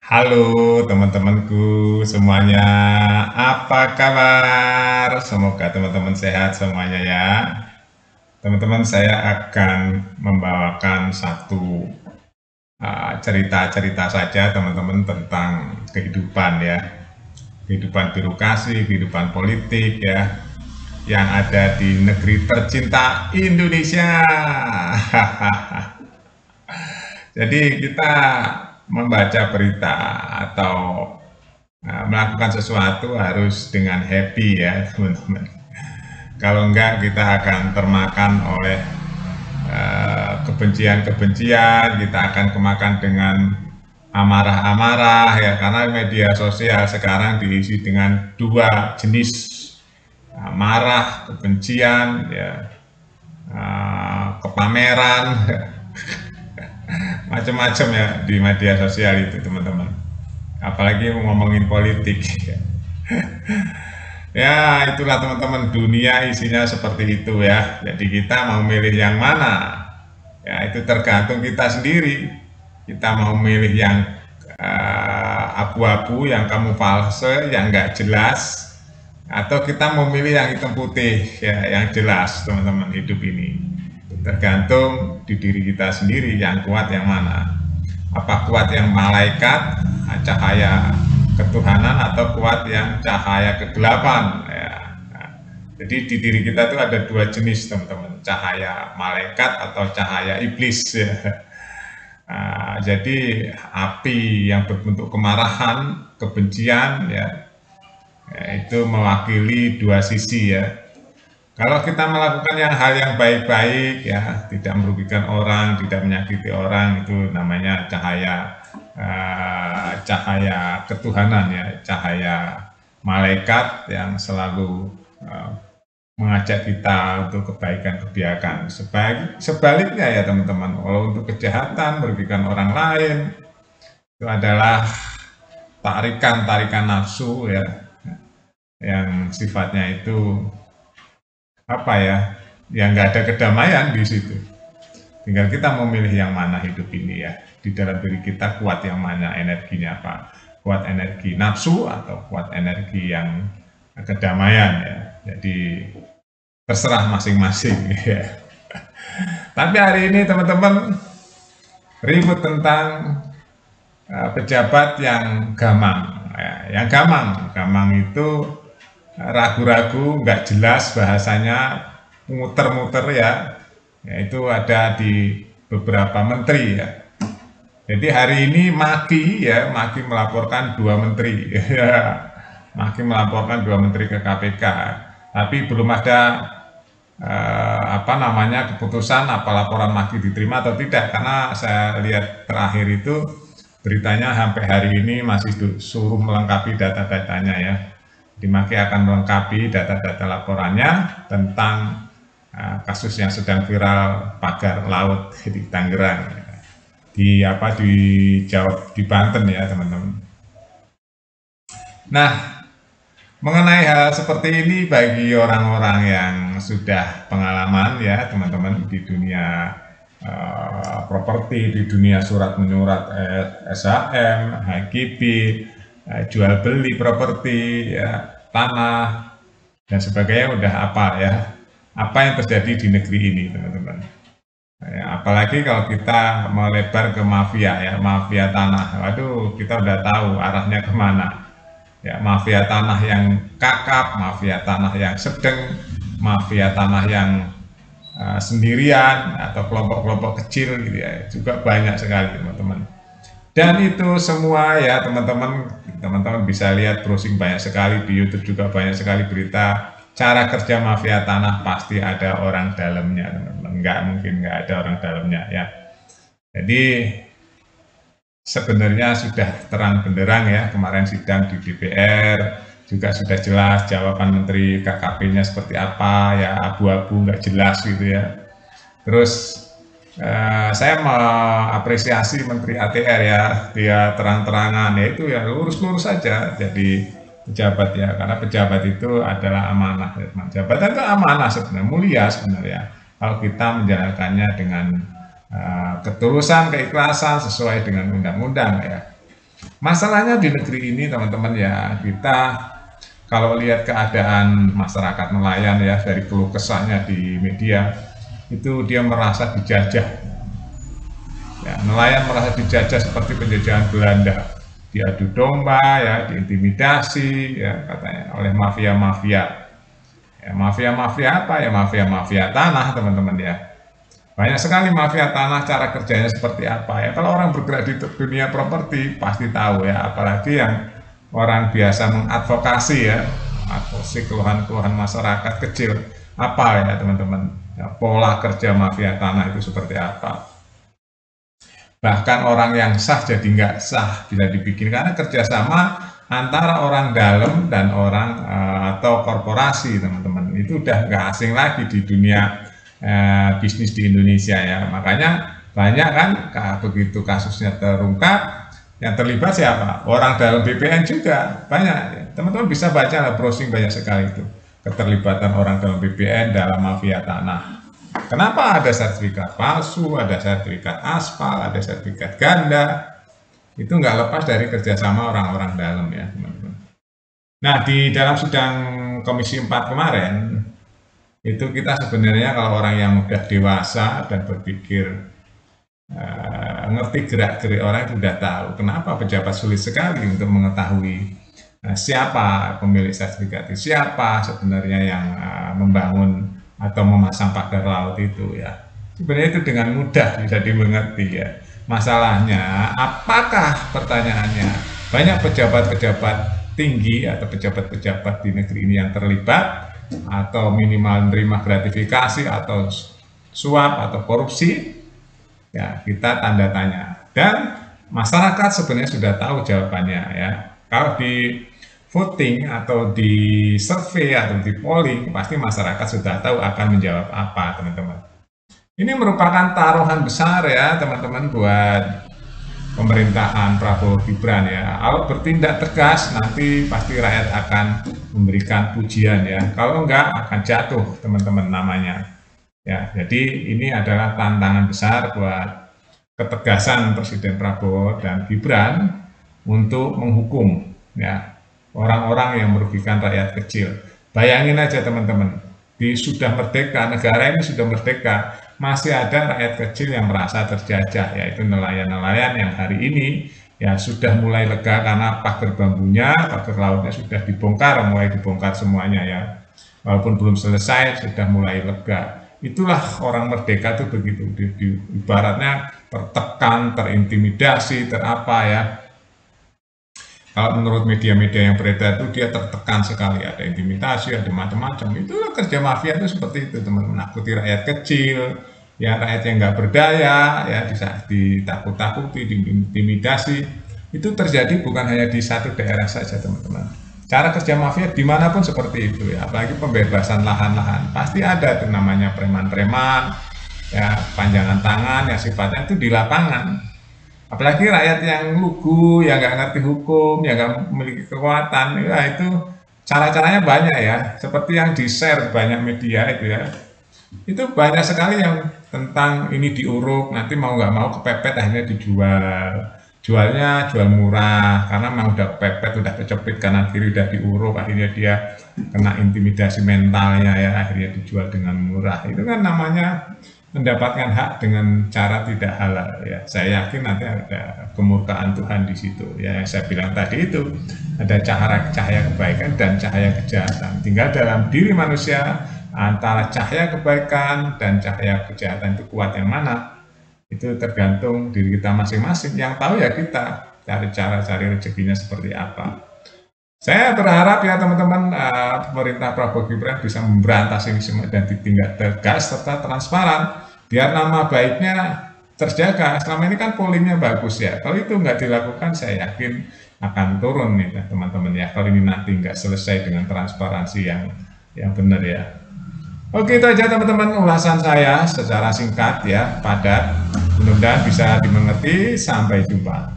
Halo teman-temanku semuanya, apa kabar? Semoga teman-teman sehat semuanya ya. Teman-teman, saya akan membawakan satu cerita-cerita saja teman-teman tentang kehidupan ya. Kehidupan birokrasi, kehidupan politik ya, yang ada di negeri tercinta Indonesia. Jadi kita membaca berita atau melakukan sesuatu harus dengan happy ya teman-teman. Kalau enggak kita akan termakan oleh kebencian-kebencian, kita akan kemakan dengan amarah-amarah ya, karena media sosial sekarang diisi dengan dua jenis marah, kebencian, ya, kepameran, macam-macam ya di media sosial itu teman-teman. Apalagi ngomongin politik. Ya, itulah teman-teman, dunia isinya seperti itu ya. Jadi kita mau milih yang mana? Ya, itu tergantung kita sendiri. Kita mau milih yang abu-abu, yang kamuflase, yang nggak jelas, atau kita mau milih yang hitam putih, ya, yang jelas, teman-teman, hidup ini. Tergantung di diri kita sendiri, yang kuat yang mana. Apa kuat yang malaikat, cahaya ketuhanan, atau kuat yang cahaya kegelapan ya. Nah, jadi di diri kita tuh ada dua jenis teman-teman, cahaya malaikat atau cahaya iblis ya. Nah, jadi api yang berbentuk kemarahan, kebencian ya, ya itu mewakili dua sisi ya. Kalau kita melakukan hal yang baik-baik ya, tidak merugikan orang, tidak menyakiti orang, itu namanya cahaya cahaya ketuhanan ya, cahaya malaikat yang selalu mengajak kita untuk kebaikan kebijakan. Sebaliknya ya teman-teman, kalau untuk kejahatan, merugikan orang lain, itu adalah tarikan-tarikan nafsu ya, yang sifatnya itu apa ya, yang nggak ada kedamaian di situ. Tinggal kita memilih yang mana hidup ini ya. Di dalam diri kita kuat yang mana, energinya apa? Kuat energi nafsu atau kuat energi yang kedamaian ya. Jadi terserah masing-masing ya. Tapi hari ini teman-teman ribut tentang pejabat yang gamang ya. Yang gamang itu ragu-ragu, nggak jelas bahasanya, muter-muter ya. Itu ada di beberapa menteri ya. Jadi hari ini Maki melaporkan dua menteri, Maki melaporkan dua menteri ke KPK, tapi belum ada keputusan apa laporan Maki diterima atau tidak, karena saya lihat terakhir itu beritanya sampai hari ini masih suruh melengkapi data-datanya ya. Di Maki akan melengkapi data-data laporannya tentang kasus yang sedang viral pagar laut di Tangerang, di Banten ya teman-teman. Nah, mengenai hal seperti ini bagi orang-orang yang sudah pengalaman ya teman-teman di dunia properti, di dunia surat menyurat, SHM, HGB, jual beli properti ya, tanah dan sebagainya, udah apa ya, apa yang terjadi di negeri ini teman-teman. Ya, apalagi kalau kita melebar ke mafia ya, mafia tanah. Waduh, kita udah tahu arahnya kemana. Ya, mafia tanah yang kakap, mafia tanah yang sedang, mafia tanah yang sendirian atau kelompok-kelompok kecil gitu ya, juga banyak sekali teman-teman. Dan itu semua ya teman-teman bisa lihat, browsing banyak sekali di YouTube, juga banyak sekali berita cara kerja mafia tanah. Pasti ada orang dalamnya teman-teman, nggak mungkin nggak ada orang dalamnya ya. Jadi sebenarnya sudah terang benderang ya, kemarin sidang di DPR juga sudah jelas jawaban Menteri KKP-nya seperti apa ya, abu-abu nggak jelas gitu ya. Terus saya mengapresiasi Menteri ATR ya, dia terang-terangan ya, itu ya lurus-lurus saja jadi pejabat ya, karena pejabat itu adalah amanah ya teman. Jabatan itu amanah sebenarnya, mulia sebenarnya kalau kita menjalankannya dengan ketulusan, keikhlasan, sesuai dengan undang-undang ya. Masalahnya di negeri ini teman-teman ya, kita kalau lihat keadaan masyarakat nelayan ya, dari keluh kesahnya di media, itu dia merasa dijajah. Ya, nelayan merasa dijajah seperti penjajahan Belanda, diadu domba, ya, diintimidasi, ya, katanya oleh mafia-mafia. Ya, mafia-mafia apa ya? Mafia-mafia tanah, teman-teman ya. Banyak sekali mafia tanah, cara kerjanya seperti apa ya. Kalau orang bergerak di dunia properti pasti tahu ya, apalagi yang orang biasa mengadvokasi ya, advokasi keluhan-keluhan masyarakat kecil, apa ya teman-teman, ya, pola kerja mafia tanah itu seperti apa. Bahkan orang yang sah jadi nggak sah bila dibikin, karena kerjasama antara orang dalam dan orang atau korporasi, teman-teman, itu udah nggak asing lagi di dunia bisnis di Indonesia ya. Makanya banyak kan begitu kasusnya terungkap, yang terlibat siapa? Orang dalam BPN juga banyak ya. Teman-teman bisa baca lah, browsing, banyak sekali itu keterlibatan orang dalam BPN dalam mafia tanah. Kenapa ada sertifikat palsu, ada sertifikat aspal, ada sertifikat ganda? Itu nggak lepas dari kerjasama orang-orang dalam ya, teman-teman. Nah, di dalam sidang Komisi 4 kemarin, itu kita sebenarnya kalau orang yang udah dewasa dan berpikir ngerti gerak-gerik orang, itu udah tahu kenapa pejabat sulit sekali untuk mengetahui siapa pemilik sertifikat itu, siapa sebenarnya yang membangun atau memasang pagar laut itu ya. Sebenarnya itu dengan mudah bisa dimengerti ya. Masalahnya, apakah pertanyaannya banyak pejabat-pejabat tinggi atau pejabat-pejabat di negeri ini yang terlibat atau minimal menerima gratifikasi atau suap atau korupsi? Ya, kita tanda tanya. Dan masyarakat sebenarnya sudah tahu jawabannya ya. Kalau di voting atau di survei atau di polling, pasti masyarakat sudah tahu akan menjawab apa, teman-teman. Ini merupakan taruhan besar ya, teman-teman, buat pemerintahan Prabowo Gibran ya. Kalau bertindak tegas, nanti pasti rakyat akan memberikan pujian ya. Kalau enggak, akan jatuh, teman-teman, namanya. Ya, jadi ini adalah tantangan besar buat ketegasan Presiden Prabowo dan Gibran untuk menghukum ya orang-orang yang merugikan rakyat kecil. Bayangin aja teman-teman, sudah merdeka, negara ini sudah merdeka, masih ada rakyat kecil yang merasa terjajah, yaitu nelayan-nelayan yang hari ini ya sudah mulai lega karena pagar bambunya, pagar lautnya sudah dibongkar, mulai dibongkar semuanya ya. Walaupun belum selesai, sudah mulai lega. Itulah orang merdeka itu begitu, ibaratnya tertekan, terintimidasi, terapa ya. Kalau menurut media-media yang beredar itu dia tertekan sekali, ada intimidasi, ada macam-macam. Itulah kerja mafia itu seperti itu, teman-teman. Nakuti rakyat kecil, ya rakyat yang nggak berdaya, ya ditakut-takuti, diintimidasi. Itu terjadi bukan hanya di satu daerah saja, teman-teman. Cara kerja mafia dimanapun seperti itu ya, apalagi pembebasan lahan-lahan. Pasti ada tuh namanya preman-preman, ya panjangan tangan, yang sifatnya itu di lapangan. Apalagi rakyat yang lugu, yang nggak ngerti hukum, yang nggak memiliki kekuatan, ya itu cara-caranya banyak ya, seperti yang di-share banyak media itu ya. Itu banyak sekali yang tentang ini diuruk, nanti mau nggak mau kepepet akhirnya dijual. Jualnya jual murah, karena memang udah kepepet, udah kecepit kanan kiri, udah diuruk, akhirnya dia kena intimidasi mentalnya ya, akhirnya dijual dengan murah. Itu kan namanya mendapatkan hak dengan cara tidak halal ya. Saya yakin nanti ada kemurkaan Tuhan di situ ya. Yang saya bilang tadi itu ada cahaya kebaikan dan cahaya kejahatan. Tinggal dalam diri manusia antara cahaya kebaikan dan cahaya kejahatan itu kuat yang mana, itu tergantung diri kita masing-masing. Yang tahu ya kita cari cara, cari rezekinya seperti apa. Saya berharap ya teman-teman, pemerintah Prabowo Gibran bisa memberantas ini semua dan ditindak tegas serta transparan, biar nama baiknya terjaga. Selama ini kan pollingnya bagus ya, kalau itu nggak dilakukan saya yakin akan turun nih teman-teman ya, kalau ini nanti nggak selesai dengan transparansi yang benar ya. Oke, itu aja teman-teman ulasan saya secara singkat ya, padat, mudah-mudahan bisa dimengerti. Sampai jumpa.